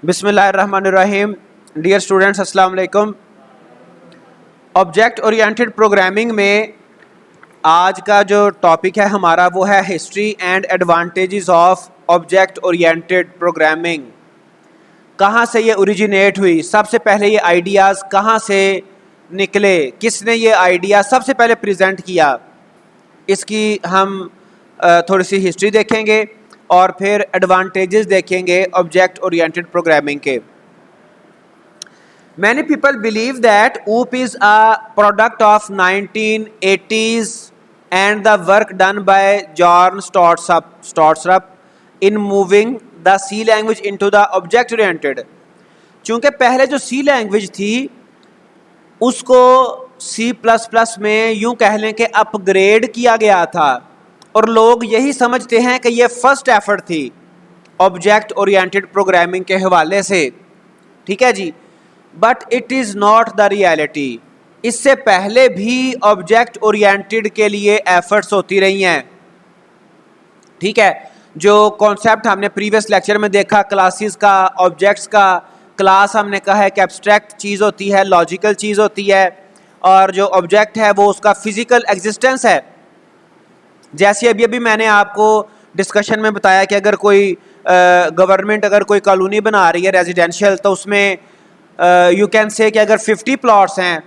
बिस्मिल्लाहिर्रहमानिर्रहीम। Dear students, अस्सलाम वालेकुम। ऑब्जेक्ट ओरिएंटेड प्रोग्रामिंग में आज का जो टॉपिक है हमारा वो है history and advantages of object oriented programming. कहाँ से ये ओरिजिनेट हुई, सबसे पहले ये आइडियाज़ कहाँ से निकले, किसने ये आइडिया सबसे पहले प्रेजेंट किया, इसकी हम थोड़ी सी हिस्ट्री देखेंगे और फिर एडवांटेजेस देखेंगे ऑब्जेक्ट ओरिएंटेड प्रोग्रामिंग के। Many people believe that OOP is a product of 1980s and the work done by John Stotrup in moving the C language into the object oriented। चूँकि पहले जो C language थी उसको C++ में यूँ कह लें कि अपग्रेड किया गया था और लोग यही समझते हैं कि ये फर्स्ट एफर्ट थी ऑब्जेक्ट ओरिएंटेड प्रोग्रामिंग के हवाले से। ठीक है जी, but it is not the reality. इससे पहले भी ऑब्जेक्ट ओरिएंटेड के लिए एफर्ट्स होती रही हैं। ठीक है, जो कॉन्सेप्ट हमने प्रीवियस लेक्चर में देखा क्लासेस का, ऑब्जेक्ट्स का, क्लास हमने कहा है कि एब्स्ट्रैक्ट चीज़ होती है, लॉजिकल चीज़ होती है, और जो ऑब्जेक्ट है वो उसका फिजिकल एग्जिस्टेंस है। जैसे अभी अभी मैंने आपको डिस्कशन में बताया कि अगर कोई गवर्नमेंट अगर कोई कॉलोनी बना रही है रेजिडेंशियल, तो उसमें यू कैन से कि अगर 50 प्लॉट्स हैं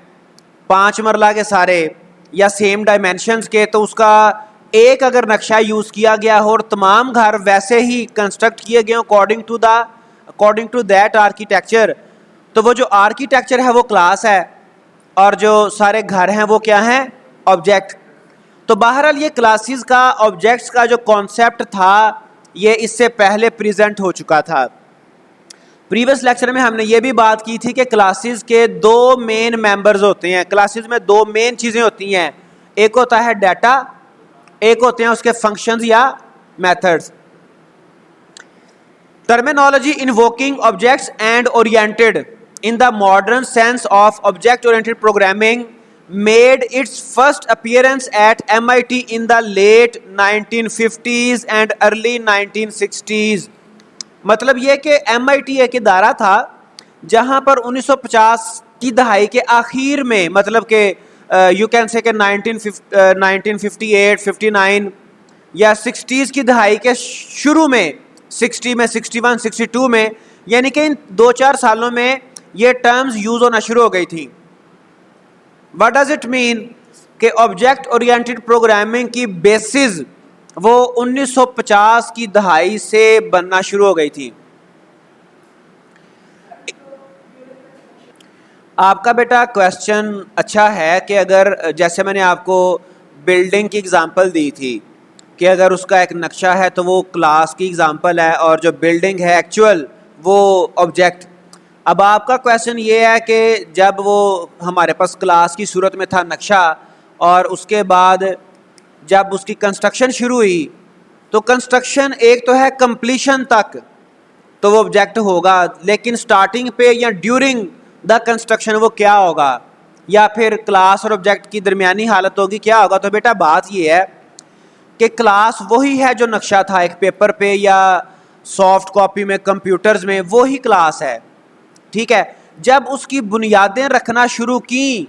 5 मरला के सारे या सेम डायमेंशंस के, तो उसका एक अगर नक्शा यूज़ किया गया हो और तमाम घर वैसे ही कंस्ट्रक्ट किए गए अकॉर्डिंग टू दैट आर्किटेक्चर, तो वो जो आर्किटेक्चर है वो क्लास है और जो सारे घर हैं वो क्या हैं, ऑब्जेक्ट। तो बहरहाल ये क्लासेस का, ऑब्जेक्ट्स का जो कॉन्सेप्ट था ये इससे पहले प्रेजेंट हो चुका था। प्रीवियस लेक्चर में हमने ये भी बात की थी कि क्लासेस के दो मेन मेंबर्स होते हैं। क्लासेस में दो मेन चीज़ें होती हैं, एक होता है डाटा, एक होते हैं उसके फंक्शंस या methods. Terminology invoking objects and oriented in the modern sense of object-oriented programming made its first appearance at MIT in the late 1950s and early 1960s। मतलब ये कि MIT एक इदारा था जहाँ पर 1950 की दहाई के आखिर में, मतलब कि यू कैन से कि 1958, 59 या 60s की दहाई के शुरू में, 60 में, 61, 62 में, यानी कि इन 2-4 सालों में ये टर्म्स यूज होना शुरू हो गई थी। व्हाट डज इट मीन कि ऑब्जेक्ट ओरिएंटेड प्रोग्रामिंग की बेसिस वो 1950 की दहाई से बनना शुरू हो गई थी। आपका बेटा क्वेश्चन अच्छा है कि अगर जैसे मैंने आपको बिल्डिंग की एग्जांपल दी थी कि अगर उसका एक नक्शा है तो वो क्लास की एग्जांपल है और जो बिल्डिंग है एक्चुअल वो ऑब्जेक्ट। अब आपका क्वेश्चन ये है कि जब वो हमारे पास क्लास की सूरत में था नक्शा और उसके बाद जब उसकी कंस्ट्रक्शन शुरू हुई, तो कंस्ट्रक्शन एक तो है कंप्लीशन तक तो वो ऑब्जेक्ट होगा, लेकिन स्टार्टिंग पे या ड्यूरिंग द कंस्ट्रक्शन वो क्या होगा, या फिर क्लास और ऑब्जेक्ट की दरमियानी हालत होगी, क्या होगा। तो बेटा बात ये है कि क्लास वही है जो नक्शा था एक पेपर पे या सॉफ्ट कॉपी में कंप्यूटर्स में, वही क्लास है। ठीक है, जब उसकी बुनियादें रखना शुरू की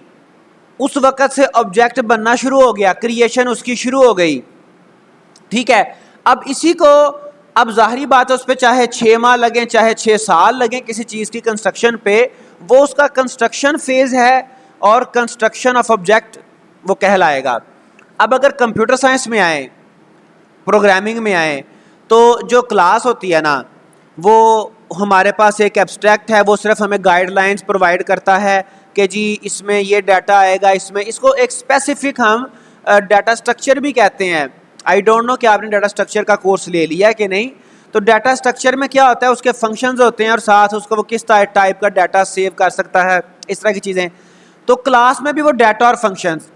उस वक़्त से ऑब्जेक्ट बनना शुरू हो गया, क्रिएशन उसकी शुरू हो गई। ठीक है, अब इसी को, अब जाहिर बात है उस पर चाहे 6 माह लगें चाहे 6 साल लगें किसी चीज़ की कंस्ट्रक्शन पे, वो उसका कंस्ट्रक्शन फेज़ है और कंस्ट्रक्शन ऑफ ऑब्जेक्ट वो कहलाएगा। अब अगर कंप्यूटर साइंस में आए, प्रोग्रामिंग में आए, तो जो क्लास होती है ना, वो हमारे पास एक एब्स्ट्रैक्ट है, वो सिर्फ हमें गाइडलाइंस प्रोवाइड करता है कि जी इसमें ये डाटा आएगा, इसमें इसको एक स्पेसिफिक हम डाटा स्ट्रक्चर भी कहते हैं। आई डोंट नो कि आपने डाटा स्ट्रक्चर का कोर्स ले लिया है कि नहीं। तो डाटा स्ट्रक्चर में क्या होता है, उसके फंक्शंस होते हैं और साथ उसको वो किस टाइप का डाटा सेव कर सकता है, इस तरह की चीज़ें। तो क्लास में भी वो डाटा और फंक्शंस।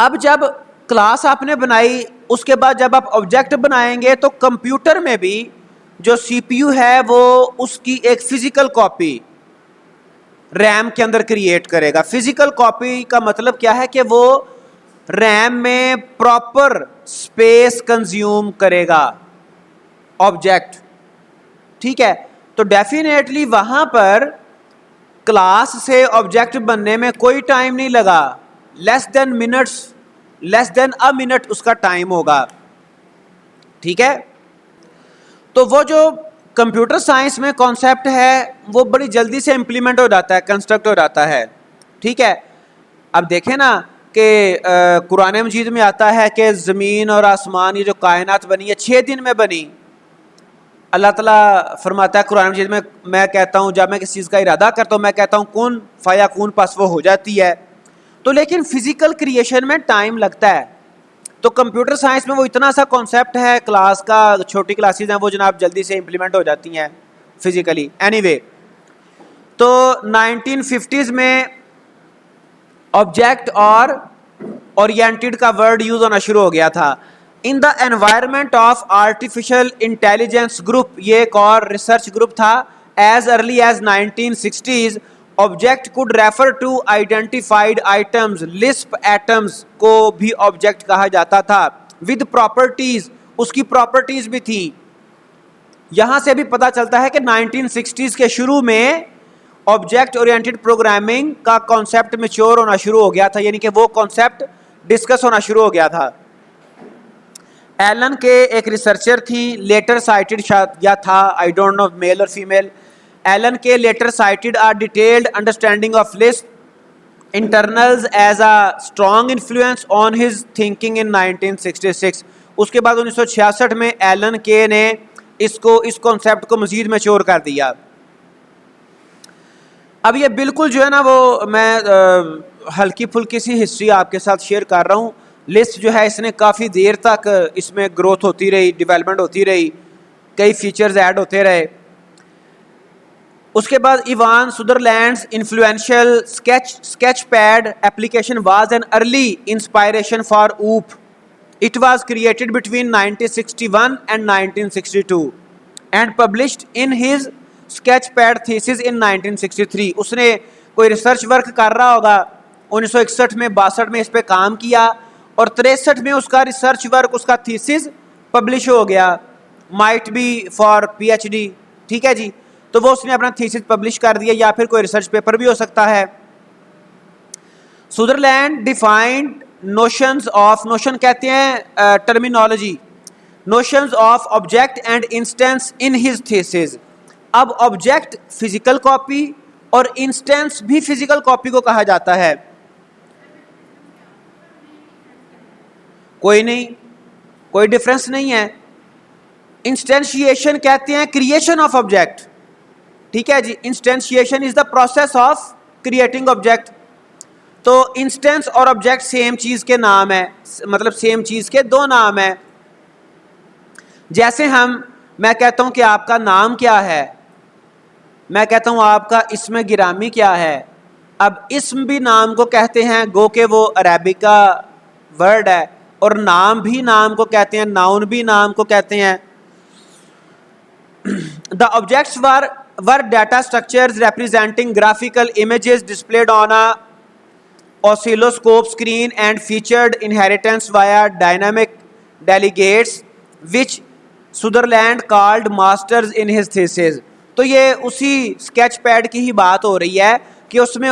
अब जब क्लास आपने बनाई, उसके बाद जब आप ऑब्जेक्ट बनाएंगे तो कंप्यूटर में भी जो CPU है वो उसकी एक फिजिकल कॉपी रैम के अंदर क्रिएट करेगा। फिजिकल कॉपी का मतलब क्या है कि वो रैम में प्रॉपर स्पेस कंज्यूम करेगा ऑब्जेक्ट। ठीक है, तो डेफिनेटली वहां पर क्लास से ऑब्जेक्ट बनने में कोई टाइम नहीं लगा, लेस देन अ मिनट उसका टाइम होगा। ठीक है, तो वो जो कंप्यूटर साइंस में कॉन्सेप्ट है वो बड़ी जल्दी से इम्प्लीमेंट हो जाता है, कंस्ट्रक्ट हो जाता है। ठीक है, अब देखें ना कि कुरान मजीद में आता है कि ज़मीन और आसमान, ये जो कायनात बनी है 6 दिन में बनी। अल्लाह ताला फरमाता है कुरान मजीद में, मैं कहता हूँ जब मैं किसी चीज़ का इरादा करता हूँ मैं कहता हूँ कुन फाया कुन, पास वो हो जाती है। तो लेकिन फिजिकल क्रिएशन में टाइम लगता है। तो कंप्यूटर साइंस में वो इतना सा कॉन्सेप्ट है क्लास का, छोटी क्लासेस हैं वो जनाब जल्दी से इम्प्लीमेंट हो जाती हैं फिजिकली। एनीवे, तो 1950s में ऑब्जेक्ट और ओरिएंटेड का वर्ड यूज होना शुरू हो गया था। In the environment of artificial intelligence group, ये एक और रिसर्च ग्रुप था, as early as 1960s object could refer to identified items, Lisp atoms को भी ऑब्जेक्ट कहा जाता था, विद प्रॉपर्टीज, उसकी प्रॉपर्टीज भी थी। यहां से भी पता चलता है कि 1960s के शुरू में ऑब्जेक्ट ओरिएंटेड प्रोग्रामिंग का कॉन्सेप्ट मैच्योर होना शुरू हो गया था, यानी कि वो कॉन्सेप्ट डिस्कस होना शुरू हो गया था। एलन के एक रिसर्चर थी, लेटर साइटेड या था, आई डोंट नो मेल और female. Alan Kay later cited are detailed understanding of Lisp internals as a strong influence on his thinking in 1966। उसके बाद 1966 में एलन के ने इस कॉन्सेप्ट को मजीद मैच्योर कर दिया। अब ये बिल्कुल जो है ना वो मैं हल्की फुल्की सी हिस्ट्री आपके साथ शेयर कर रहा हूँ। लिस्ट जो है इसने काफ़ी देर तक इसमें ग्रोथ होती रही, डेवलपमेंट होती रही, कई फीचर्स ऐड होते रहे। उसके बाद Ivan Sutherland's influential Sketchpad application was an early inspiration for OOP. It was created between 1961 and 1962 and published in his Sketchpad thesis in 1963। उसने कोई रिसर्च वर्क कर रहा होगा 1961 में, 62 में इस पे काम किया और 63 में उसका रिसर्च वर्क, उसका थीसिस पब्लिश हो गया, माइट बी फॉर पीएचडी। ठीक है जी, तो वो उसने अपना थीसिस पब्लिश कर दिया या फिर कोई रिसर्च पेपर भी हो सकता है। Sutherland defined notions of, notion कहते हैं terminology, notions of object and instance in his thesis. अब ऑब्जेक्ट फिजिकल कॉपी और इंस्टेंस भी फिजिकल कॉपी को कहा जाता है। कोई नहीं, कोई डिफरेंस नहीं है। इंस्टेंशिएशन कहते हैं क्रिएशन ऑफ ऑब्जेक्ट। ठीक है जी, instantiation is the process of creating object. तो इंस्टेंस और ऑब्जेक्ट सेम चीज के नाम है, मतलब सेम चीज के दो नाम है। जैसे मैं कहता हूं कि आपका नाम क्या है, मैं कहता हूं आपका इस्म गिरामी क्या है। अब इस्म भी नाम को कहते हैं, गो के वो अरेबिक का वर्ड है, और नाम भी नाम को कहते हैं, नाउन भी नाम को कहते हैं। The objects were data structures representing graphical images displayed on a oscilloscope screen and featured inheritance via dynamic delegates which Sutherland called masters in his thesis। तो ये उसी स्केच पैड की ही बात हो रही है कि उसमें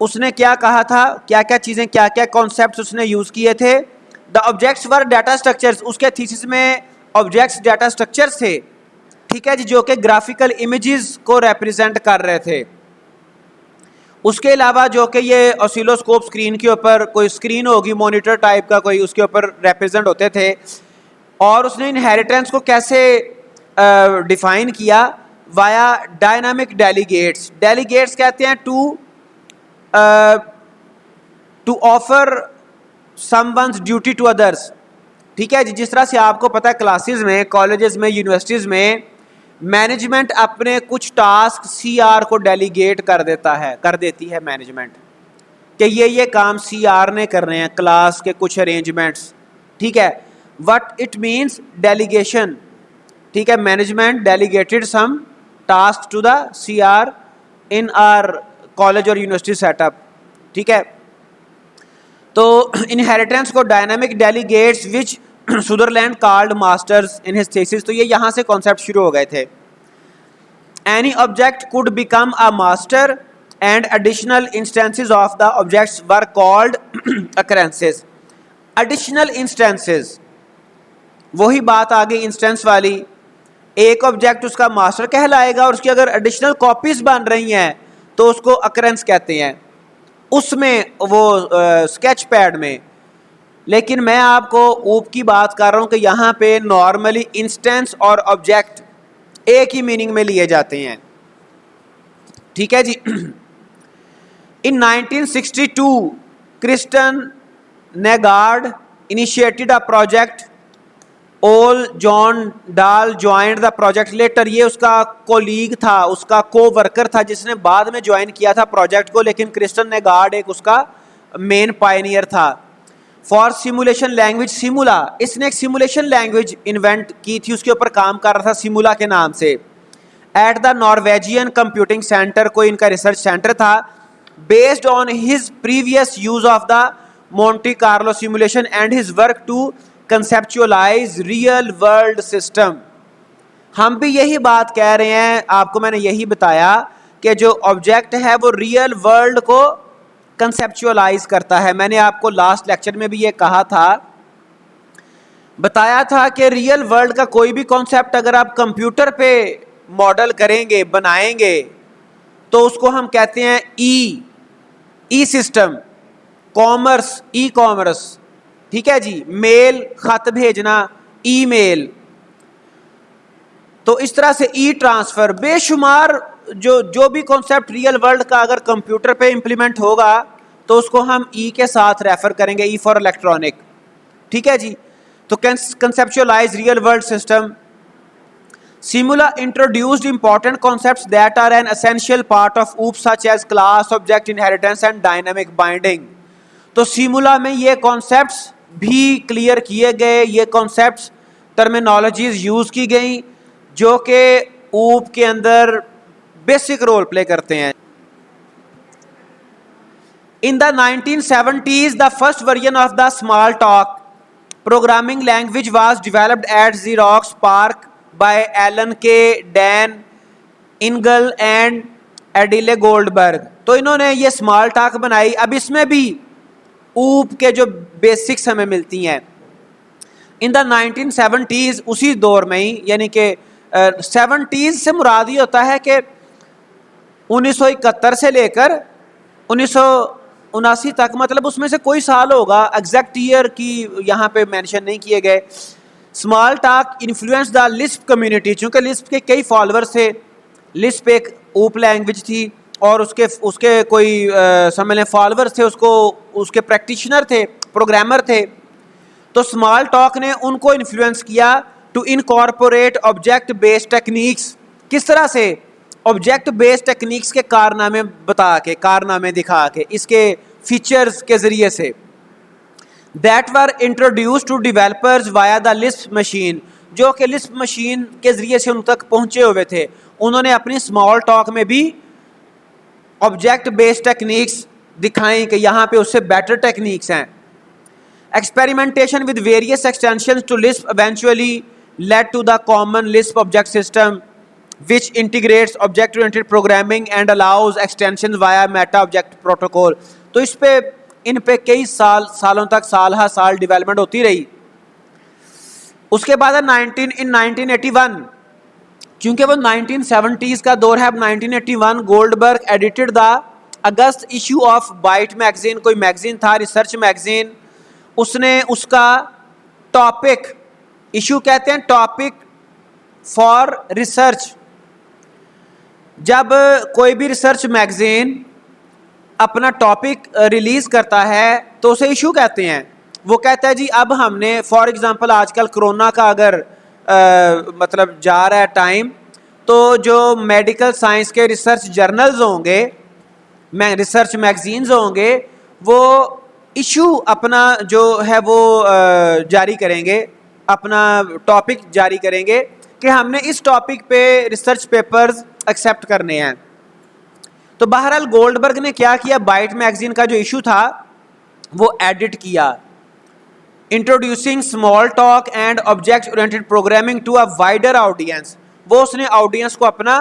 उसने क्या कहा था, क्या क्या चीज़ें, क्या क्या कॉन्सेप्ट्स उसने यूज़ किए थे। The objects were data structures, उसके थीसिस में ऑब्जेक्ट्स डाटा स्ट्रक्चर्स थे। ठीक है जी, जो कि ग्राफिकल इमेजेस को रिप्रेजेंट कर रहे थे। उसके अलावा जो कि ये ऑसिलोस्कोप स्क्रीन के ऊपर कोई स्क्रीन होगी मॉनिटर टाइप का कोई, उसके ऊपर रिप्रेजेंट होते थे। और उसने इनहेरिटेंस को कैसे डिफाइन किया, वाया डायनामिक डेलीगेट्स। डेलीगेट्स कहते हैं to offer someone's duty to others. ठीक है जी, जिस तरह से आपको पता है क्लासेस में, कॉलेजेस में, यूनिवर्सिटीज़ में मैनेजमेंट अपने कुछ टास्क सीआर को डेलीगेट कर देती है मैनेजमेंट, कि ये काम सीआर ने करने हैं, क्लास के कुछ अरेंजमेंट्स। ठीक है, व्हाट इट मींस डेलीगेशन। ठीक है, management delegated some task to the CR in our college और यूनिवर्सिटी सेटअप। ठीक है, तो इनहेरिटेंस को dynamic delegates which Sutherland called masters in his thesis. तो ये यहाँ से कॉन्सेप्ट शुरू हो गए थे। Any object could become a master and additional instances of the objects were called occurrences. Additional instances, वही बात आ गई इंस्टेंस वाली, एक ऑब्जेक्ट उसका मास्टर कहलाएगा और उसकी अगर एडिशनल कॉपीज बन रही हैं तो उसको अकरेंस कहते हैं, उसमें वो स्केच पैड में। लेकिन मैं आपको ऊप की बात कर रहा हूँ कि यहाँ पे नॉर्मली इंस्टेंस और ऑब्जेक्ट एक ही मीनिंग में लिए जाते हैं, ठीक है जी। इन 1962 क्रिस्टन नेगार्ड इनिशिएटेड अ प्रोजेक्ट, ओल जॉन डाल ज्वाइंड द प्रोजेक्ट लेटर। ये उसका कोलीग था, उसका को वर्कर था जिसने बाद में ज्वाइन किया था प्रोजेक्ट को, लेकिन क्रिस्टन नेगार्ड एक उसका मेन पायनियर था। फॉर सिमुलेशन लैंग्वेज सिमुला, इसने एक सिमुलेशन लैंग्वेज इन्वेंट की थी, उसके ऊपर काम कर रहा था सिमुला के नाम से। At the Norwegian computing centre, कोई इनका रिसर्च सेंटर था, based on his previous use of the Monte Carlo simulation and his work to conceptualise real world system. हम भी यही बात कह रहे हैं, आपको मैंने यही बताया कि जो ऑब्जेक्ट है वो रियल वर्ल्ड को कंसेप्चुअलाइज करता है। मैंने आपको लास्ट लेक्चर में भी ये कहा था, बताया था कि रियल वर्ल्ड का कोई भी कॉन्सेप्ट अगर आप कंप्यूटर पे मॉडल करेंगे, बनाएंगे, तो उसको हम कहते हैं ई सिस्टम, कॉमर्स, ई कॉमर्स, ठीक है जी, मेल खत भेजना, ईमेल, तो इस तरह से ई ट्रांसफर, बेशुमार जो भी कॉन्सेप्ट रियल वर्ल्ड का अगर कंप्यूटर पे इंप्लीमेंट होगा तो उसको हम ई के साथ रेफर करेंगे, ई फॉर इलेक्ट्रॉनिक, ठीक है जी। तो conceptualize real world system. Simula introduced important concepts that are an essential part of OOP such as class, object inheritance and dynamic binding. तो सिमुला में ये कॉन्सेप्ट्स भी क्लियर किए गए, ये कॉन्सेप्ट्स टर्मिनोलॉजीज यूज की गई जो कि ऊप के अंदर बेसिक रोल प्ले करते हैं। In the 1970s the first version of the Smalltalk programming language was developed at Xerox PARC by Alan Kay, Dan Ingalls and Adele Goldberg. तो इन्होंने ये स्मॉल टॉक बनाई। अब इसमें भी ऊप के जो बेसिक्स हमें मिलती हैं। इन द 1970s, उसी दौर में ही, यानी कि 70s से मुराद ये होता है कि 1971 से लेकर 1979 तक, मतलब उसमें से कोई साल होगा, एग्जैक्ट ईयर की यहाँ पे मेंशन नहीं किए गए। Small talk influence the Lisp community, चूँकि लिस्प के कई फॉलोअर्स थे, लिस्प एक ऊप लैंग्वेज थी और उसके कोई समझ लें फॉलोअर्स थे, उसके प्रैक्टिशनर थे, प्रोग्रामर थे। तो स्मॉल टॉक ने उनको इन्फ्लुएंस किया to incorporate object based techniques. किस तरह से? ऑब्जेक्ट बेस्ड टेक्निक्स के कारनामे बता के, कारनामे दिखा के, इसके फीचर्स के जरिए से। That were introduced to developers via the Lisp machine, जो कि लिस्प मशीन के जरिए से उन तक पहुंचे हुए थे। उन्होंने अपनी स्मॉल टॉक में भी ऑब्जेक्ट बेस्ड टेक्निक्स दिखाई कि यहाँ पे उससे बेटर टेक्निक्स हैं। Experimentation with various extensions to Lisp eventually led to the common Lisp object system which integrates object oriented programming and allows extensions via meta object protocol। तो इन पे कई सालों तक साल डेवलपमेंट होती रही। उसके बाद 1981, क्योंकि वो 1970s का दौर है, अब 1981 Goldberg edited the August issue of bite magazine, कोई मैगजीन था, रिसर्च मैगजीन। उसने उसका टॉपिक, इशू कहते हैं टॉपिक फॉर रिसर्च। जब कोई भी रिसर्च मैगजीन अपना टॉपिक रिलीज करता है तो उसे इशू कहते हैं। वो कहता है जी अब हमने, फॉर एग्जांपल आजकल कोरोना का अगर मतलब जा रहा है टाइम, तो जो मेडिकल साइंस के रिसर्च जर्नल्स होंगे, रिसर्च मैगजीन्स होंगे, वो इशू अपना जो है वो जारी करेंगे, अपना टॉपिक जारी करेंगे कि हमने इस टॉपिक पे रिसर्च पेपर्स एक्सेप्ट करने हैं। तो बहरहाल गोल्डबर्ग ने क्या किया, बाइट मैगजीन का जो इशू था वो एडिट किया। Introducing Smalltalk and object oriented programming to a wider audience, वो उसने ऑडियंस को अपना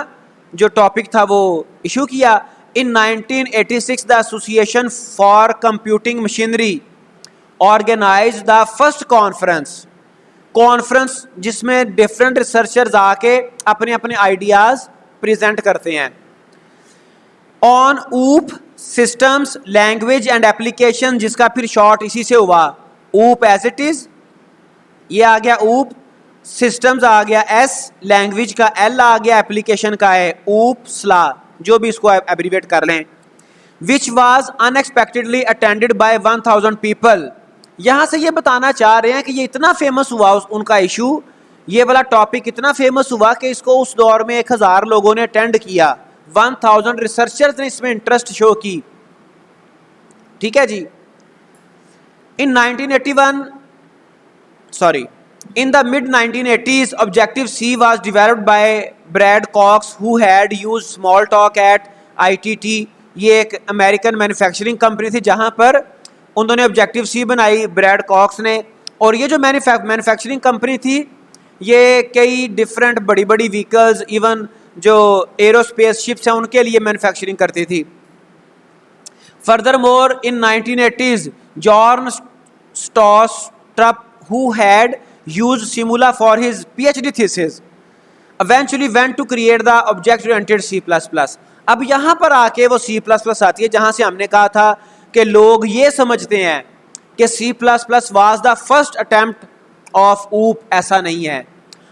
जो टॉपिक था वो इशू किया। In 1986 the association for computing machinery organise the first conference जिसमें डिफरेंट रिसर्चर्स आके अपने अपने आइडियाज प्रेजेंट करते हैं ऑन ऊप सिस्टम्स लैंग्वेज एंड एप्लीकेशन, जिसका फिर शॉर्ट इसी से हुआ ऊप एज इट इज, ये आ गया ऊप, सिस्टम्स आ गया एस, लैंग्वेज का एल आ गया, एप्लीकेशन का है ऊप स्ला, जो भी इसको एब्रीवेट कर लें। Which was unexpectedly attended by 1000 people. यहां से ये बताना चाह रहे हैं कि ये इतना फेमस हुआ उनका इशू, ये वाला टॉपिक इतना फेमस हुआ कि इसको उस दौर में 1000 लोगों ने अटेंड किया, 1000 रिसर्चर्स ने इसमें इंटरेस्ट शो की। ठीक है जी। इन 1981 in the mid 1980s Objective C was developed by Brad Cox who had used Smalltalk at ITT। ये एक अमेरिकन मैन्युफैक्चरिंग कंपनी थी जहां पर उन्होंने ऑब्जेक्टिव सी बनाई ब्रैड कॉक्स ने, और ये जो मैन्युफैक्चरिंग कंपनी थी ये कई डिफरेंट बड़ी बड़ी व्हीकल्स, इवन जो एरोस्पेस शिप्स हैं उनके लिए मैन्युफैक्चरिंग करती थी। Furthermore in 1980s जॉर्न स्टॉस्ट्रप who had used Simula for his PhD thesis eventually went to create the object-oriented C++। अब यहाँ पर आके वो C++ आती है जहाँ से हमने कहा था कि लोग ये समझते हैं कि C++ was the first attempt of OOP, ऐसा नहीं है।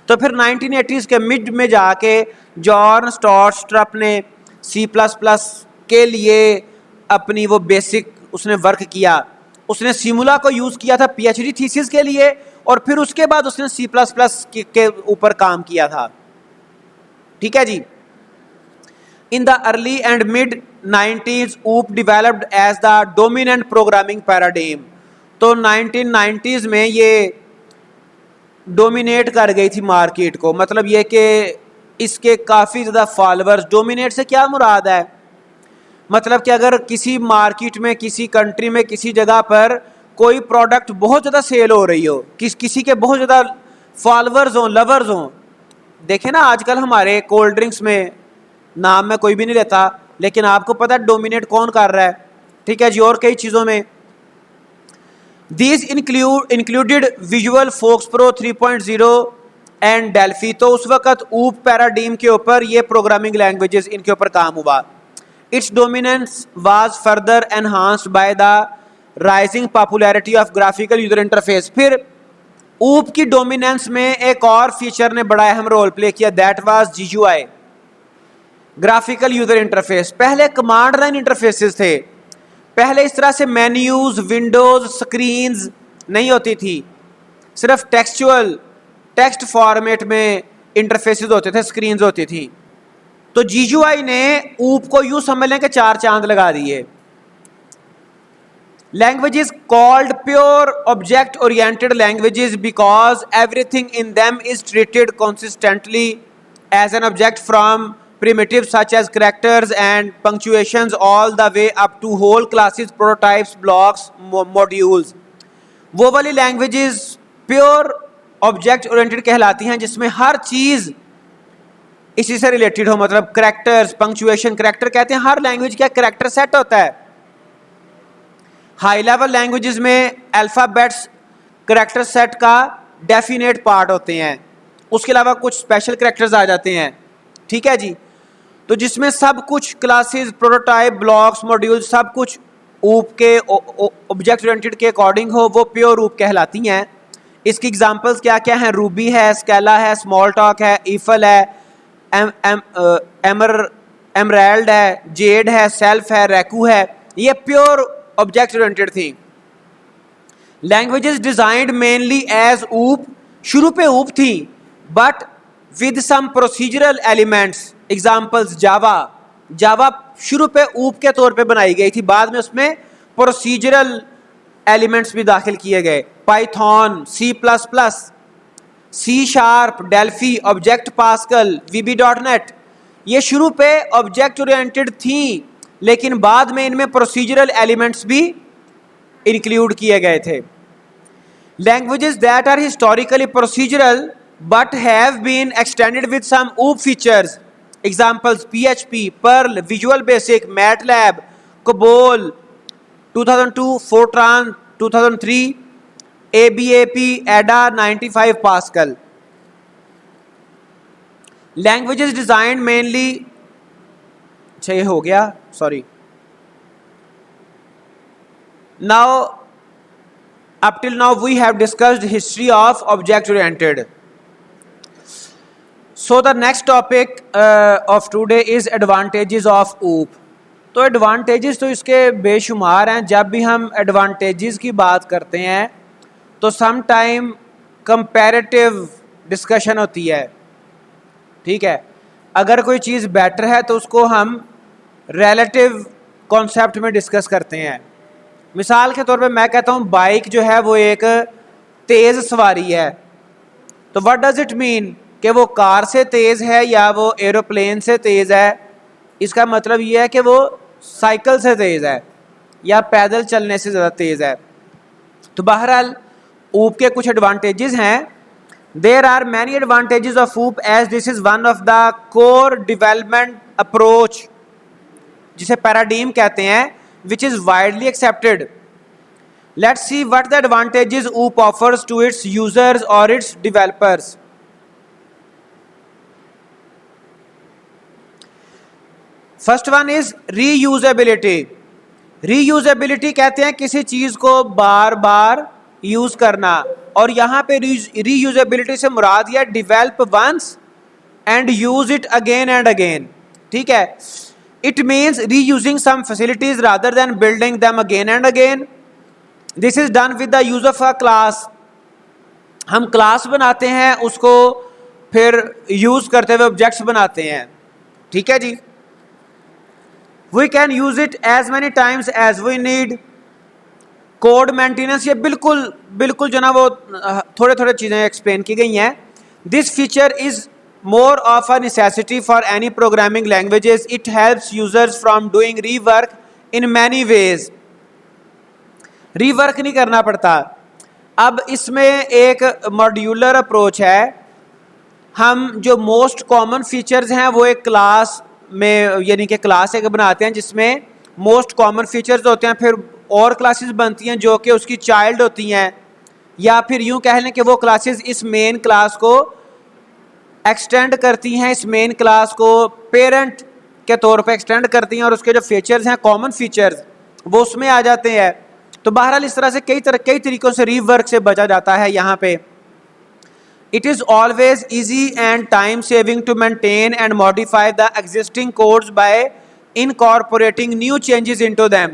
तो फिर 1980s के मिड में जाके जॉर्न स्टॉस्ट्रप ने C++ के लिए अपनी वो बेसिक उसने वर्क किया, उसने सिमुला को यूज किया था पीएचडी थीसिस के लिए, और फिर उसके बाद उसने C++ के ऊपर काम किया था। ठीक है जी। In the early and mid 90s OOP developed as the dominant programming paradigm. तो 1990s में ये डोमिनेट कर गई थी मार्केट को, मतलब ये कि इसके काफ़ी ज़्यादा फॉलोअर्स। डोमिनेट से क्या मुराद है, मतलब कि अगर किसी मार्केट में, किसी कंट्री में, किसी जगह पर कोई प्रोडक्ट बहुत ज़्यादा सेल हो रही हो, किसी के बहुत ज़्यादा फॉलोअर्स हों, लवर्स हों। देखें ना आजकल हमारे कोल्ड ड्रिंक्स में, नाम मैं कोई भी नहीं लेता, लेकिन आपको पता है डोमिनेट कौन कर रहा है। ठीक है जी। और कई चीज़ों में these included visual FoxPro 3.0 and Delphi. तो उस वक्त ऊप पैराडाइम के ऊपर ये प्रोग्रामिंग लैंग्वेजेस इनके ऊपर काम हुआ। Its dominance was further enhanced by the rising popularity of graphical user interface। फिर OOP की डोमिनेंस में एक और फीचर ने बड़ा अहम रोल प्ले किया, that was GUI, graphical user interface. पहले कमांड लाइन इंटरफेसेस थे, पहले इस तरह से मेन्यूज, विंडोज, स्क्रीन्स नहीं होती थी, सिर्फ टेक्स्ट फॉर्मेट में इंटरफेसेस होते थे, स्क्रीन्स होती थी। तो GUI ने OOP को यूं समझ लें कि 4 चांद लगा दिए। Languages called pure object oriented languages because everything in them is treated consistently as an object from primitives such as characters and punctuations all the way up to whole classes, prototypes, blocks, modules। वो वाली languages pure object oriented कहलाती हैं जिसमें हर चीज़ इसी से related हो, मतलब characters, punctuation. Character कहते हैं हर लैंग्वेज का करैक्टर सेट होता है। हाई लेवल लैंग्वेजेस में अल्फाबेट्स करैक्टर सेट का डेफिनेट पार्ट होते हैं, उसके अलावा कुछ स्पेशल करैक्टर्स आ जाते हैं। ठीक है जी। तो जिसमें सब कुछ क्लासेस, प्रोटोटाइप, ब्लॉक्स, मॉड्यूल सब कुछ OOP के ऑब्जेक्ट ओरिएंटेड के अकॉर्डिंग हो, वो प्योर OOP कहलाती हैं। इसकी एग्जांपल्स क्या क्या हैं, रूबी है, स्केला है, स्मॉल टॉक है, ईफल है, एमराल्ड है, जेड है, सेल्फ है, रैकू है। ये प्योर ऑब्जेक्ट ओरिएंटेड थी। Languages designed mainly as OOP, शुरू पे OOP थी but with some procedural elements. Examples Java शुरू पे OOP के तौर पे बनाई गई थी, बाद में उसमें प्रोसीजरल एलिमेंट्स भी दाखिल किए गए। Python, C#, Delphi, object pascal, VB.NET, ये शुरू पे ऑब्जेक्ट ओरिएंटेड थी लेकिन बाद में इनमें प्रोसीजरल एलिमेंट्स भी इंक्लूड किए गए थे। Languages that are historically procedural but have been extended with some OOP features examples PHP, Perl, Visual Basic, MATLAB, COBOL 2002, Fortran 2003, ABAP, एडा 95 पास्कल। लैंग्वेजेस डिजाइन मेनली, अच्छा ये हो गया, sorry. Now up till now we have discussed history of object oriented. So the next topic of today is advantages of OOP. तो advantages तो इसके बेशुमार हैं। जब भी हम एडवांटेजेस की बात करते हैं तो सम टाइम कंपैरेटिव डिस्कशन होती है, ठीक है। अगर कोई चीज़ बेटर है तो उसको हम रिलेटिव कॉन्सेप्ट में डिस्कस करते हैं। मिसाल के तौर पे मैं कहता हूँ बाइक जो है वो एक तेज़ सवारी है, तो व्हाट डज इट मीन कि वो कार से तेज़ है या वो एरोप्लेन से तेज़ है। इसका मतलब ये है कि वो साइकिल से तेज़ है या पैदल चलने से ज़्यादा तेज़ है। तो बहरहाल ऊप के कुछ एडवांटेजेस हैं। There are many advantages of OOP as this is one of the core development approach, जिसे पैराडिम कहते हैं, which is widely accepted. Let's see what the advantages OOP offers to its users or its developers. First one is reusability. Reusability कहते हैं किसी चीज़ को बार बार use करना, और यहाँ पे reusability से मुराद यह develop once and use it again and again, ठीक है। It means reusing some facilities rather than building them again and again. This is done with the use of a class. हम class बनाते हैं, उसको फिर use करते हुए objects बनाते हैं, ठीक है जी। We can use it as many times as we need. Code maintenance, ये बिल्कुल जो ना वो थोड़े थोड़े चीज़ें एक्सप्लेन की गई हैं। This feature is more of a necessity for any programming languages. It helps users from doing rework in many ways. Rework नहीं करना पड़ता। अब इसमें एक मॉड्यूलर अप्रोच है। हम जो मोस्ट कॉमन फीचर्स हैं वो एक क्लास में, यानी कि क्लास एक बनाते हैं जिसमें मोस्ट कॉमन फीचर्स होते हैं, फिर और क्लासेस बनती हैं जो कि उसकी चाइल्ड होती हैं, या फिर यूं कह लें कि वो क्लासेस इस मेन क्लास को एक्सटेंड करती हैं, इस मेन क्लास को पेरेंट के तौर पे एक्सटेंड करती हैं, और उसके जो फीचर्स हैं कॉमन फीचर्स वो उसमें आ जाते हैं। तो बहरहाल इस तरह से कई तरीकों से रीवर्क से बचा जाता है यहाँ पे। It is always easy and time saving to maintain and modify the existing codes by incorporating new changes into them.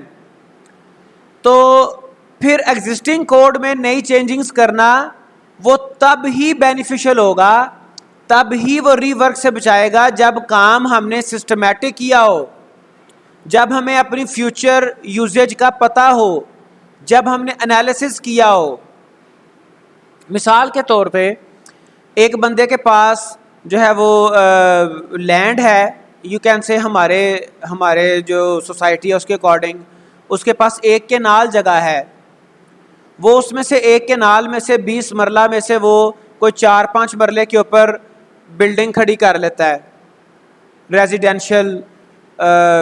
तो फिर एग्जिस्टिंग कोड में नई चेंजिंग्स करना वो तब ही बेनिफिशियल होगा, तब ही वो रीवर्क से बचाएगा जब काम हमने सिस्टमैटिक किया हो, जब हमें अपनी फ्यूचर यूजेज का पता हो, जब हमने एनालिसिस किया हो। मिसाल के तौर पे एक बंदे के पास जो है वो लैंड है, यू कैन से हमारे जो सोसाइटी है उसके अकॉर्डिंग उसके पास एक केनाल जगह है, वो उसमें से एक केनाल में से 20 मरला में से वो कोई 4-5 मरले के ऊपर बिल्डिंग खड़ी कर लेता है, रेजिडेंशियल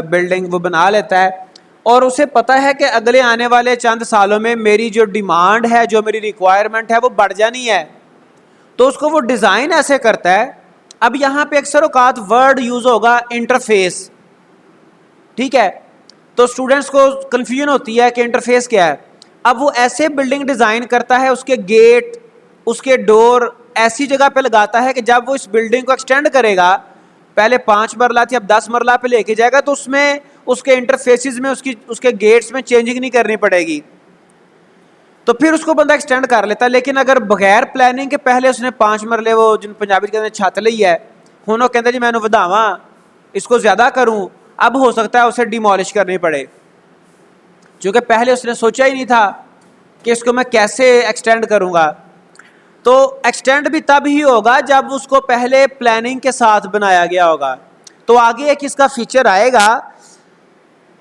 बिल्डिंग वो बना लेता है, और उसे पता है कि अगले आने वाले चंद सालों में मेरी जो डिमांड है, जो मेरी रिक्वायरमेंट है वो बढ़ जानी है, तो उसको वो डिज़ाइन ऐसे करता है। अब यहाँ पे अक्सर औकात वर्ड यूज़ होगा इंटरफेस, ठीक है, तो स्टूडेंट्स को कन्फ्यूजन होती है कि इंटरफेस क्या है। अब वो ऐसे बिल्डिंग डिज़ाइन करता है, उसके गेट, उसके डोर ऐसी जगह पे लगाता है कि जब वो इस बिल्डिंग को एक्सटेंड करेगा, पहले 5 मरला थी अब 10 मरला पे लेके जाएगा, तो उसमें उसके इंटरफेसेस में उसके गेट्स में चेंजिंग नहीं करनी पड़ेगी, तो फिर उसको बंदा एक्सटेंड कर लेता है। लेकिन अगर बगैर प्लानिंग के पहले उसने 5 मरले, वो जिन पंजाबी कहते हैं छत ली है, हुन कहता जी मैंने वधावा इसको ज़्यादा करूँ, अब हो सकता है उसे डिमोलिश करनी पड़े, क्योंकि पहले उसने सोचा ही नहीं था कि इसको मैं कैसे एक्सटेंड करूँगा। तो एक्सटेंड भी तब ही होगा जब उसको पहले प्लानिंग के साथ बनाया गया होगा। तो आगे एक इसका फीचर आएगा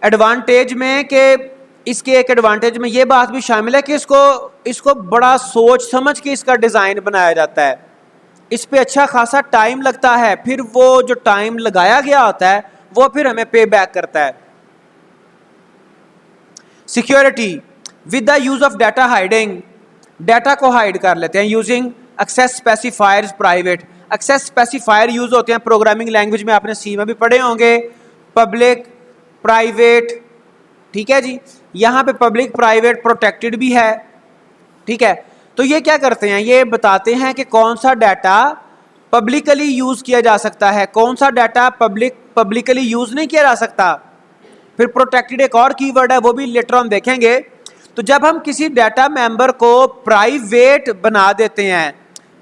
एडवांटेज में, कि इसके एक एडवांटेज में ये बात भी शामिल है कि इसको बड़ा सोच समझ के इसका डिज़ाइन बनाया जाता है। इस पे अच्छा खासा टाइम लगता है, फिर वो जो टाइम लगाया गया होता है वो फिर हमें पे बैक करता है। Security with the use of data hiding, data को हाइड कर लेते हैं using access specifiers private. Access specifier use होते हैं प्रोग्रामिंग लैंग्वेज में, आपने सी में भी पढ़े होंगे, पब्लिक प्राइवेट, ठीक है जी। यहाँ पे पब्लिक प्राइवेट प्रोटेक्टेड भी है, ठीक है। तो ये क्या करते हैं, ये बताते हैं कि कौन सा डाटा पब्लिकली यूज किया जा सकता है, कौन सा डाटा पब्लिकली यूज नहीं किया जा सकता। फिर प्रोटेक्टेड एक और कीवर्ड है, वो भी लेटर ऑन देखेंगे। तो जब हम किसी डाटा मेंबर को प्राइवेट बना देते हैं,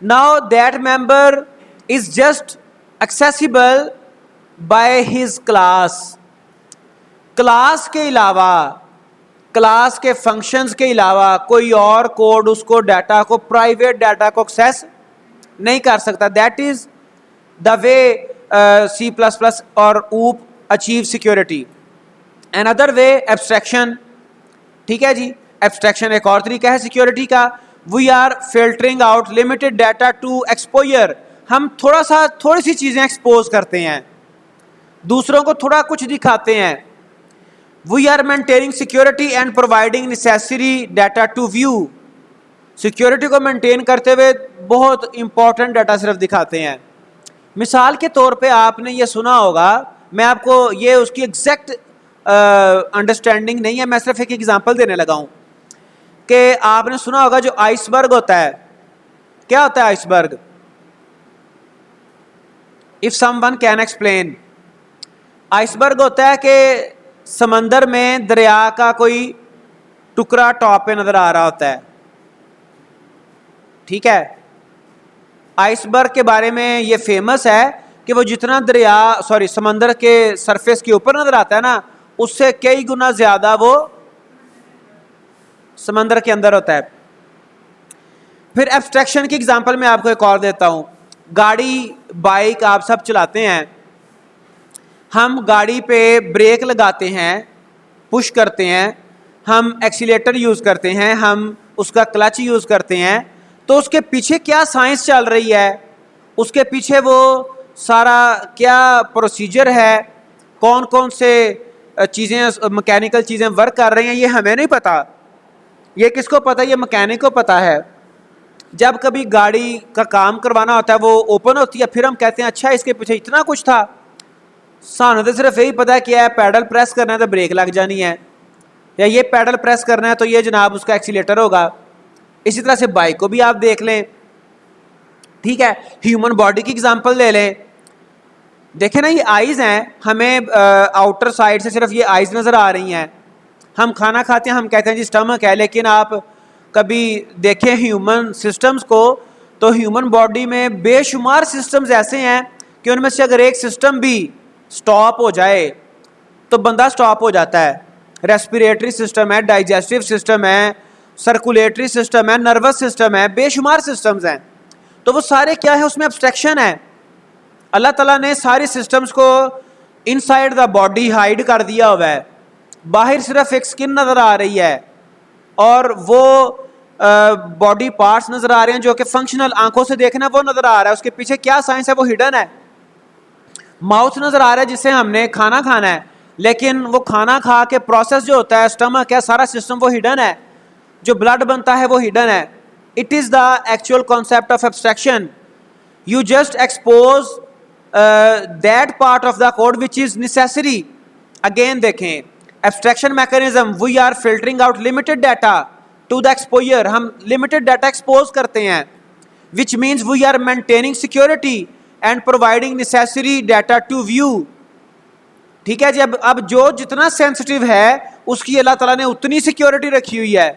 now that member is just accessible by his class. Class के अलावा, क्लास के फंक्शंस के अलावा कोई और कोड उसको डाटा को, प्राइवेट डाटा को एक्सेस नहीं कर सकता। That is the way C++ और OOP achieve security. Another way abstraction, ठीक है जी। एब्स्ट्रैक्शन एक और तरीका है सिक्योरिटी का। We are filtering out limited data to exposure. हम थोड़ी सी चीजें एक्सपोज करते हैं, दूसरों को थोड़ा कुछ दिखाते हैं। We are maintaining security and providing necessary data to view. Security को मेंटेन करते हुए बहुत इंपॉर्टेंट डाटा सिर्फ दिखाते हैं। मिसाल के तौर पे आपने ये सुना होगा, मैं आपको ये उसकी एग्जैक्ट अंडरस्टैंडिंग नहीं है, मैं सिर्फ एक एग्जांपल देने लगा हूं कि आपने सुना होगा जो आइसबर्ग होता है, क्या होता है iceberg? If someone can explain. Iceberg होता है कि समंदर में दरिया का कोई टुकड़ा टॉप पे नजर आ रहा होता है, ठीक है। आइसबर्ग के बारे में ये फेमस है कि वो जितना समंदर के सरफेस के ऊपर नजर आता है ना, उससे कई गुना ज्यादा वो समंदर के अंदर होता है। फिर एब्स्ट्रैक्शन की एग्जांपल मैं आपको एक और देता हूं। गाड़ी, बाइक आप सब चलाते हैं, हम गाड़ी पे ब्रेक लगाते हैं, पुश करते हैं, हम एक्सीलेटर यूज करते हैं, हम उसका क्लच यूज करते हैं। तो उसके पीछे क्या साइंस चल रही है, उसके पीछे वो सारा क्या प्रोसीजर है, कौन कौन से चीज़ें, मैकेनिकल चीज़ें वर्क कर रही हैं, ये हमें नहीं पता। ये किसको पता? ये मैकेनिक को पता है। जब कभी गाड़ी का काम करवाना होता है, वो ओपन होती है, फिर हम कहते हैं अच्छा इसके पीछे इतना कुछ था। सानू तो सिर्फ यही पता है कि है पैडल प्रेस करना है तो ब्रेक लग जानी है, या ये पैडल प्रेस करना है तो ये जनाब उसका एक्सीलेटर होगा। इसी तरह से बाइक को भी आप देख लें, ठीक है। ह्यूमन बॉडी की एग्जांपल ले लें, देखें ना, ये आइज़ हैं, हमें आउटर साइड से सिर्फ ये आइज़ नज़र आ रही हैं। हम खाना खाते हैं, हम कहते हैं जी स्टमक है, लेकिन आप कभी देखें ह्यूमन सिस्टम्स को, तो ह्यूमन बॉडी में बेशुमार सिस्टम्स ऐसे हैं कि उनमें से अगर एक सिस्टम भी स्टॉप हो जाए तो बंदा स्टॉप हो जाता है। रेस्पिरेटरी सिस्टम है, डाइजेस्टिव सिस्टम है, सर्कुलेटरी सिस्टम है, नर्वस सिस्टम है, बेशुमार सिस्टम्स हैं। तो वो सारे क्या है, उसमें एब्स्ट्रैक्शन है। अल्लाह ताला ने सारी सिस्टम्स को इनसाइड द बॉडी हाइड कर दिया हुआ है। बाहर सिर्फ एक स्किन नज़र आ रही है और वो बॉडी पार्ट्स नज़र आ रहे हैं जो कि फंक्शनल, आंखों से देखना वो नज़र आ रहा है, उसके पीछे क्या साइंस है वो हिडन है। माउथ नज़र आ रहा है जिससे हमने खाना खाना है, लेकिन वो खाना खा के प्रोसेस जो होता है, स्टमक है, सारा सिस्टम वो हिडन है। जो ब्लड बनता है वो हिडन है। It is the actual concept of abstraction. You just expose that part of the code which is necessary. Again देखें, abstraction mechanism, we are filtering out limited data to the exposure. हम limited data expose करते हैं, which means we are maintaining security and providing necessary data to view. ठीक है जी। अब जो जितना sensitive है उसकी अल्लाह ताला ने उतनी सिक्योरिटी रखी हुई है।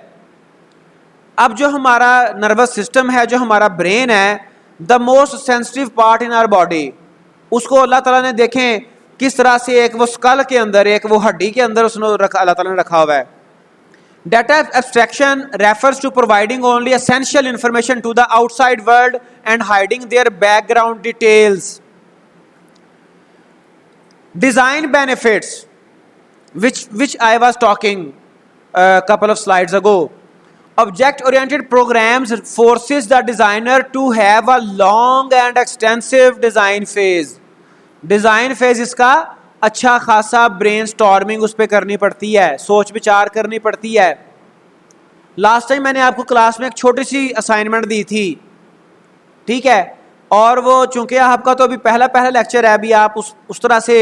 अब जो हमारा नर्वस सिस्टम है, जो हमारा ब्रेन है, the most sensitive part in our body, उसको अल्लाह ताला ने देखें किस तरह से एक वो स्कल के अंदर, एक वो हड्डी के अंदर उसने अल्लाह ताला ने रखा हुआ है। Data abstraction refers to providing only essential information to the outside world and hiding their background details. Design benefits which I was talking a couple of slides ago. Object oriented programs forces the designer to have a long and extensive design phase. Design phase इसका अच्छा खासा brainstorming उस पर करनी पड़ती है, सोच विचार करनी पड़ती है। लास्ट टाइम मैंने आपको क्लास में एक छोटी सी असाइनमेंट दी थी, ठीक है, और वो चूंकि आपका तो अभी पहला पहला लेक्चर है, अभी आप उस तरह से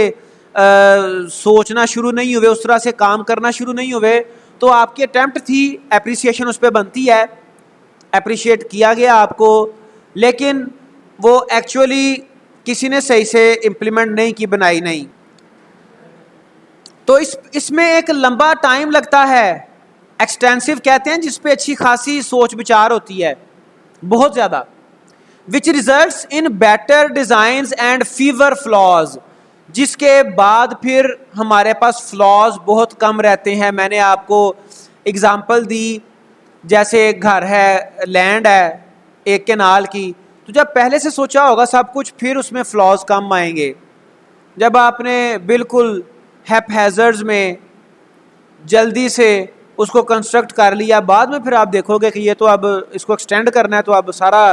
सोचना शुरू नहीं हुए, उस तरह से काम करना शुरू नहीं हुए, तो आपकी अटेम्प्ट थी, एप्रिसिएशन उस पर बनती है, अप्रिशिएट किया गया आपको, लेकिन वो एक्चुअली किसी ने सही से इम्प्लीमेंट नहीं की, बनाई नहीं। तो इसमें एक लंबा टाइम लगता है, एक्सटेंसिव कहते हैं जिस पे अच्छी खासी सोच विचार होती है, बहुत ज़्यादा, which results in better designs and fever flaws, जिसके बाद फिर हमारे पास फ्लॉज बहुत कम रहते हैं। मैंने आपको एग्जांपल दी, जैसे घर है, लैंड है एक कैनाल की, तो जब पहले से सोचा होगा सब कुछ, फिर उसमें फ्लॉज कम आएंगे। जब आपने बिल्कुल हैपहैज़र्ड्स में जल्दी से उसको कंस्ट्रक्ट कर लिया, बाद में फिर आप देखोगे कि ये तो अब इसको एक्सटेंड करना है, तो अब सारा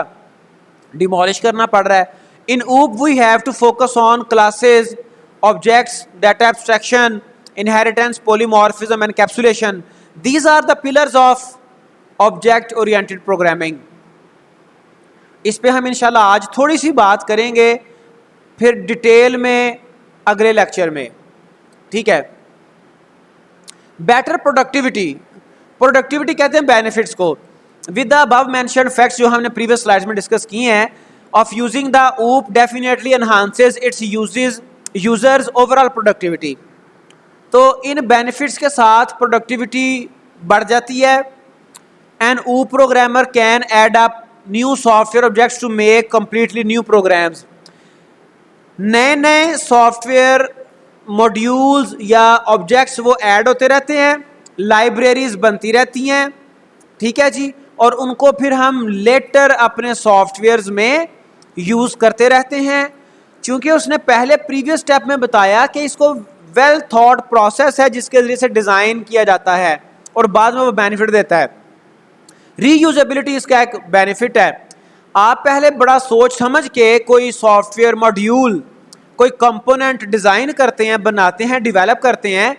डिमोलिश करना पड़ रहा है। In OOP we have to focus on classes, objects, data abstraction, inheritance, polymorphism, encapsulation. These are the pillars of object oriented programming. इस पे हम इंशाल्लाह आज थोड़ी सी बात करेंगे, फिर डिटेल में अगले लेक्चर में, ठीक है। बेटर प्रोडक्टिविटी, प्रोडक्टिविटी कहते हैं बेनिफिट्स को, with the above mentioned facts जो हमने प्रीवियस स्लाइड्स में डिस्कस किए हैं, ऑफ यूजिंग द ऊप definitely enhances it's users overall productivity. तो इन बेनिफिट्स के साथ प्रोडक्टिविटी बढ़ जाती है। An OOP programmer can add up new software objects to make completely new programs. नए नए सॉफ्टवेयर मॉड्यूल्स या ऑब्जेक्ट्स वो ऐड होते रहते हैं, लाइब्रेरीज बनती रहती हैं, ठीक है जी, और उनको फिर हम लेटर अपने सॉफ्टवेयर्स में यूज़ करते रहते हैं। क्योंकि उसने पहले प्रीवियस स्टेप में बताया कि इसको वेल थॉट प्रोसेस है जिसके जरिए से डिज़ाइन किया जाता है और बाद में वो बेनिफिट देता है। रीयूजेबिलिटी इसका एक बेनिफिट है। आप पहले बड़ा सोच समझ के कोई सॉफ्टवेयर मॉड्यूल, कोई कंपोनेंट डिज़ाइन करते हैं, बनाते हैं, डेवलप करते हैं,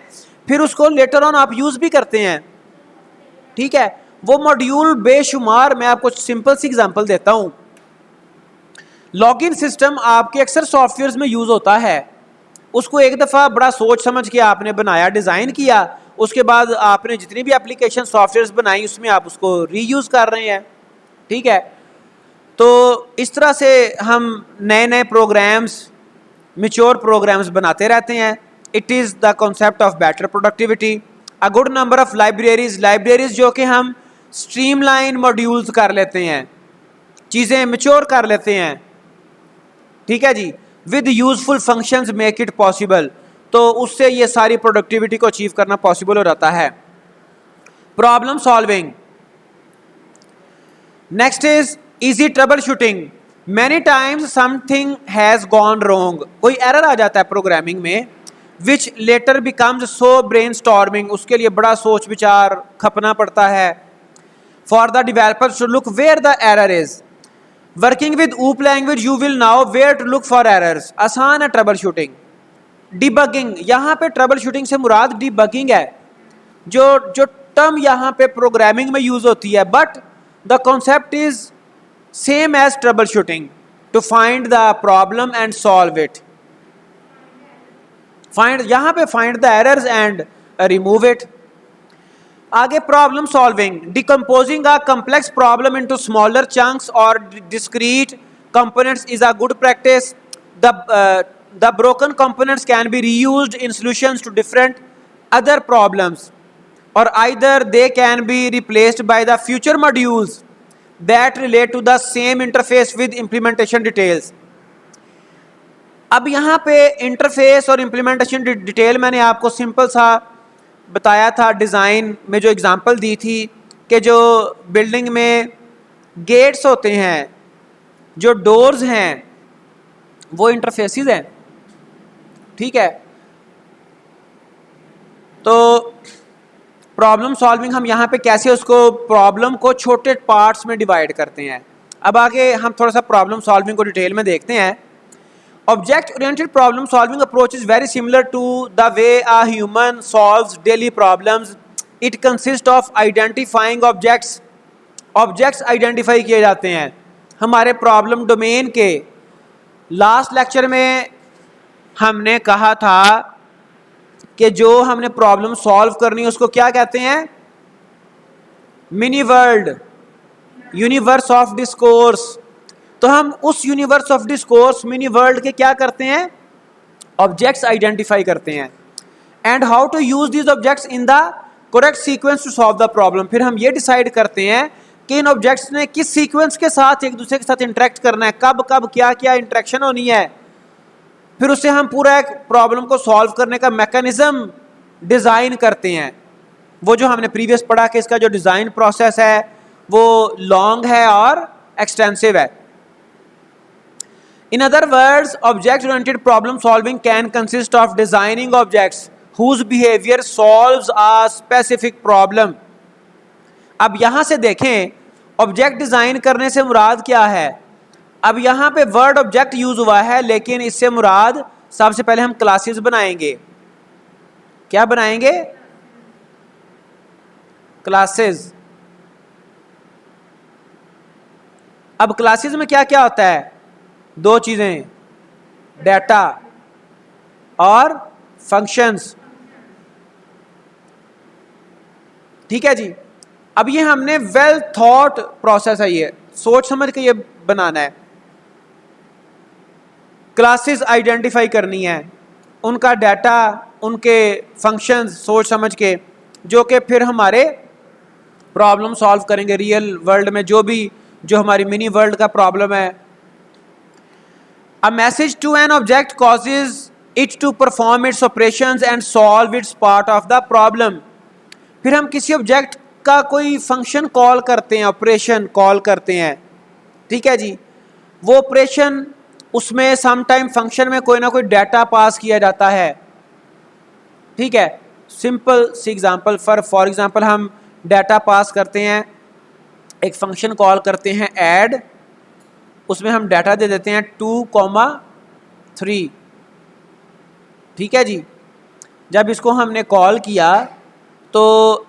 फिर उसको लेटर ऑन आप यूज़ भी करते हैं, ठीक है। वो मॉड्यूल बेशुमार, मैं आपको सिंपल सी एग्जांपल देता हूँ। लॉगिन सिस्टम आपके अक्सर सॉफ्टवेयर्स में यूज़ होता है, उसको एक दफ़ा बड़ा सोच समझ के आपने बनाया, डिज़ाइन किया, उसके बाद आपने जितनी भी एप्लीकेशन सॉफ्टवेयर्स बनाई उसमें आप उसको रीयूज़ कर रहे हैं, ठीक है। तो इस तरह से हम नए नए प्रोग्राम्स, मैच्योर प्रोग्राम्स बनाते रहते हैं। It is the concept of better productivity. A good number of libraries जो कि हम स्ट्रीमलाइन मॉड्यूल्स कर लेते हैं, चीज़ें मैच्योर कर लेते हैं, ठीक है जी, with useful functions make it possible. तो उससे ये सारी प्रोडक्टिविटी को अचीव करना पॉसिबल हो जाता है। Problem solving, next is easy troubleshooting. Many times something has gone wrong, कोई एरर आ जाता है प्रोग्रामिंग में, which later becomes so brainstorming, उसके लिए बड़ा सोच विचार खपना पड़ता है। For the developers to look where the error is. Working with OOP language you will know where to look for errors. आसान है ट्रबल शूटिंग। डिबगिंग, यहाँ पे ट्रबल शूटिंग से मुराद डिबगिंग है, जो टर्म यहाँ पे प्रोग्रामिंग में यूज होती है, but the concept is same as troubleshooting, to find the problem and solve it. Find, यहाँ पे find the errors and remove it. आगे problem solving, decomposing a complex problem into smaller chunks और discrete components is a good practice. The broken components can be reused in solutions to different other problems, or either they can be replaced by the future modules that relate to the same interface with implementation details. अब यहाँ पे interface और implementation detail मैंने आपको simple सा बताया था, design में जो एग्जांपल दी थी कि जो बिल्डिंग में गेट्स होते हैं, जो डोर्स हैं, वो इंटरफेसेस हैं, ठीक है। तो प्रॉब्लम सॉल्विंग हम यहाँ पे कैसे उसको प्रॉब्लम को छोटे पार्ट्स में डिवाइड करते हैं। अब आगे हम थोड़ा सा प्रॉब्लम सॉल्विंग को डिटेल में देखते हैं। Object oriented problem solving approach is very similar to the way a human solves daily problems. It consist of identifying objects. Objects identify किए जाते हैं हमारे प्रॉब्लम डोमेन के। लास्ट लेक्चर में हमने कहा था कि जो हमने प्रॉब्लम सॉल्व करनी है उसको क्या कहते हैं? Mini world, universe of discourse. तो हम उस universe of discourse mini world के क्या करते हैं? ऑब्जेक्ट्स आइडेंटिफाई करते हैं। And how to use these objects in the correct sequence to solve the problem. फिर हम ये डिसाइड करते हैं कि इन ऑब्जेक्ट्स ने किस सीक्वेंस के साथ एक दूसरे के साथ इंटरेक्ट करना है, कब कब क्या क्या इंटरेक्शन होनी है। फिर उससे हम पूरा एक प्रॉब्लम को सॉल्व करने का मैकेनिज्म डिजाइन करते हैं। वो जो हमने प्रीवियस पढ़ा कि इसका जो डिजाइन प्रोसेस है वो लॉन्ग है और एक्सटेंसिव है। In other words, object oriented problem solving can consist of designing objects whose behaviour solves a specific problem. अब यहां से देखें ऑब्जेक्ट डिजाइन करने से मुराद क्या है। अब यहां पे वर्ड ऑब्जेक्ट यूज हुआ है, लेकिन इससे मुराद सबसे पहले हम क्लासेस बनाएंगे। क्या बनाएंगे? क्लासेस। अब क्लासेस में क्या क्या होता है? दो चीजें, डेटा और फंक्शंस। ठीक है जी। अब ये हमने वेल थॉट प्रोसेस है, ये सोच समझ के ये बनाना है। क्लासेस आइडेंटिफाई करनी है, उनका डाटा, उनके फंक्शंस सोच समझ के, जो कि फिर हमारे प्रॉब्लम सॉल्व करेंगे रियल वर्ल्ड में, जो हमारी मिनी वर्ल्ड का प्रॉब्लम है। A message to an object causes it to perform its operations and solve its part of the problem. फिर हम किसी ऑब्जेक्ट का कोई फंक्शन कॉल करते हैं, ऑपरेशन कॉल करते हैं। ठीक है जी। वो ऑपरेशन, उसमें सम टाइम फंक्शन में कोई ना कोई डाटा पास किया जाता है। ठीक है। सिंपल सी एग्जांपल, फॉर एग्जांपल हम डाटा पास करते हैं, एक फंक्शन कॉल करते हैं ऐड, उसमें हम डाटा दे देते हैं 2,3। ठीक है जी। जब इसको हमने कॉल किया तो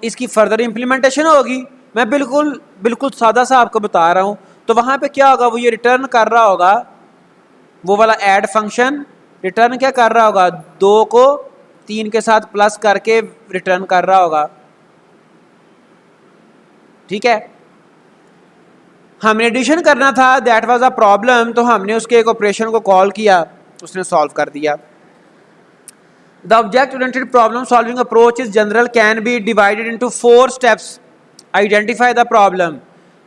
इसकी फर्दर इम्प्लीमेंटेशन होगी। मैं बिल्कुल सादा सा आपको बता रहा हूँ। तो वहाँ पे क्या होगा, वो ये रिटर्न कर रहा होगा, वो वाला ऐड फंक्शन रिटर्न क्या कर रहा होगा, 2 को 3 के साथ प्लस करके रिटर्न कर रहा होगा। ठीक है। हमने एडिशन करना था, दैट वाज अ प्रॉब्लम, तो हमने उसके एक ऑपरेशन को कॉल किया, उसने सॉल्व कर दिया। The object-oriented problem-solving approach is general, can be divided into 4 steps. Identify the problem.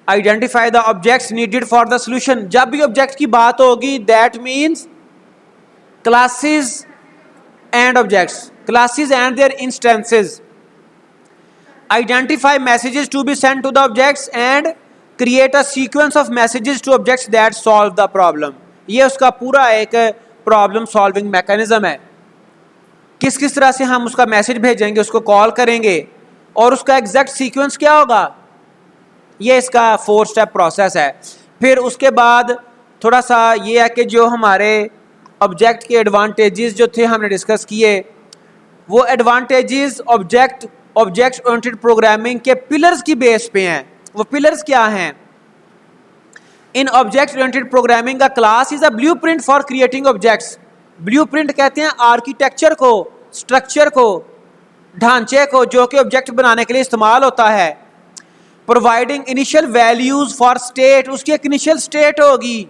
Identify the objects needed for the solution. जब भी object की बात होगी, that means classes and objects. Classes and their instances. Identify messages to be sent to the objects and create a sequence of messages to objects that solve the problem. ये उसका पूरा एक problem solving mechanism है। किस किस तरह से हम उसका मैसेज भेजेंगे, उसको कॉल करेंगे, और उसका एग्जैक्ट सीक्वेंस क्या होगा, ये इसका 4 स्टेप प्रोसेस है। फिर उसके बाद थोड़ा सा ये है कि जो हमारे ऑब्जेक्ट के एडवांटेजेस जो थे हमने डिस्कस किए, वो एडवांटेजेस ऑब्जेक्ट ओरिएंटेड प्रोग्रामिंग के पिलर्स की बेस पे हैं। वो पिलर्स क्या हैं? इन ऑब्जेक्ट ओरिएंटेड प्रोग्रामिंग का class is a blueprint for creating objects. Blueprint कहते हैं आर्किटेक्चर को, स्ट्रक्चर को, ढांचे को, जो कि ऑब्जेक्ट बनाने के लिए इस्तेमाल होता है। Providing initial values for state, उसकी एक इनिशियल स्टेट होगी।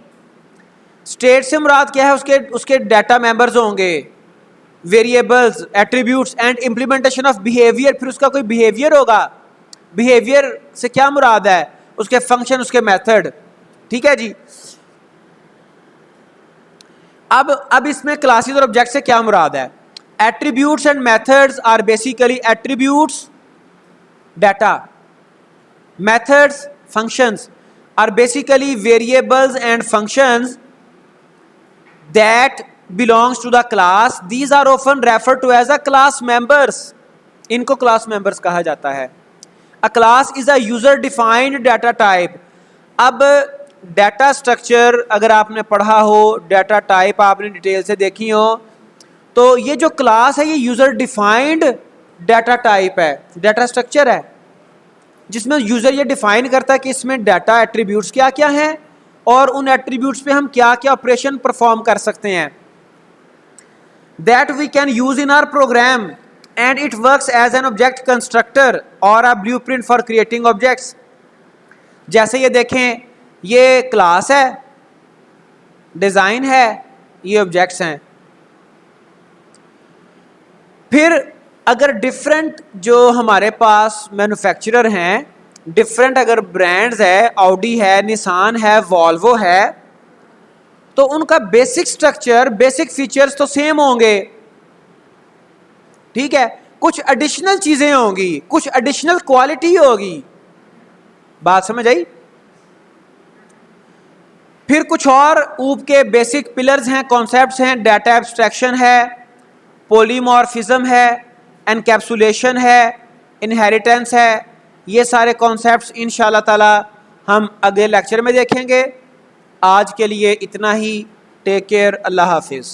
स्टेट से मुराद क्या है? उसके डाटा मेंबर्स होंगे, variables, attributes and implementation of behaviour. फिर उसका कोई बिहेवियर होगा। बिहेवियर से क्या मुराद है? उसके फंक्शन, उसके मेथड। ठीक है जी। अब इसमें क्लासेस और ऑब्जेक्ट से क्या मुराद है? Attributes and methods are basically attributes data, methods functions are basically variables and functions that belongs to the class. These are often referred to as a class members. इनको क्लास मेंबर्स कहा जाता है। अ class is a user defined data type. अब data structure अगर आपने पढ़ा हो, data type आपने डिटेल से देखी हो, तो ये जो क्लास है ये यूजर डिफाइंड डाटा टाइप है, डाटा स्ट्रक्चर है, जिसमें यूजर ये डिफाइन करता है कि इसमें डाटा एट्रीब्यूट्स क्या क्या हैं और उन एट्रीब्यूट्स पे हम क्या क्या ऑपरेशन परफॉर्म कर सकते हैं। That we can use in our program and it works as an object constructor और a blueprint for creating objects. जैसे ये देखें, ये क्लास है, डिजाइन है, ये ऑब्जेक्ट्स हैं। फिर अगर डिफरेंट जो हमारे पास मैन्युफैक्चरर हैं, डिफरेंट अगर ब्रांड्स है, ऑडी है, निसान है, वॉल्वो है, तो उनका बेसिक स्ट्रक्चर, बेसिक फीचर्स तो सेम होंगे, ठीक है। कुछ एडिशनल चीजें होंगी, कुछ एडिशनल क्वालिटी होगी, बात समझ आई। फिर कुछ और ऊप के बेसिक पिलर्स हैं, कॉन्सेप्ट्स हैं, डाटा एब्स्ट्रैक्शन है, पॉलीमॉर्फिज्म है, एनकैप्सुलेशन है, इनहेरिटेंस है। ये सारे कॉन्सेप्ट्स इंशाल्लाह ताला हम अगले लेक्चर में देखेंगे। आज के लिए इतना ही। टेक केयर, अल्लाह हाफिज़।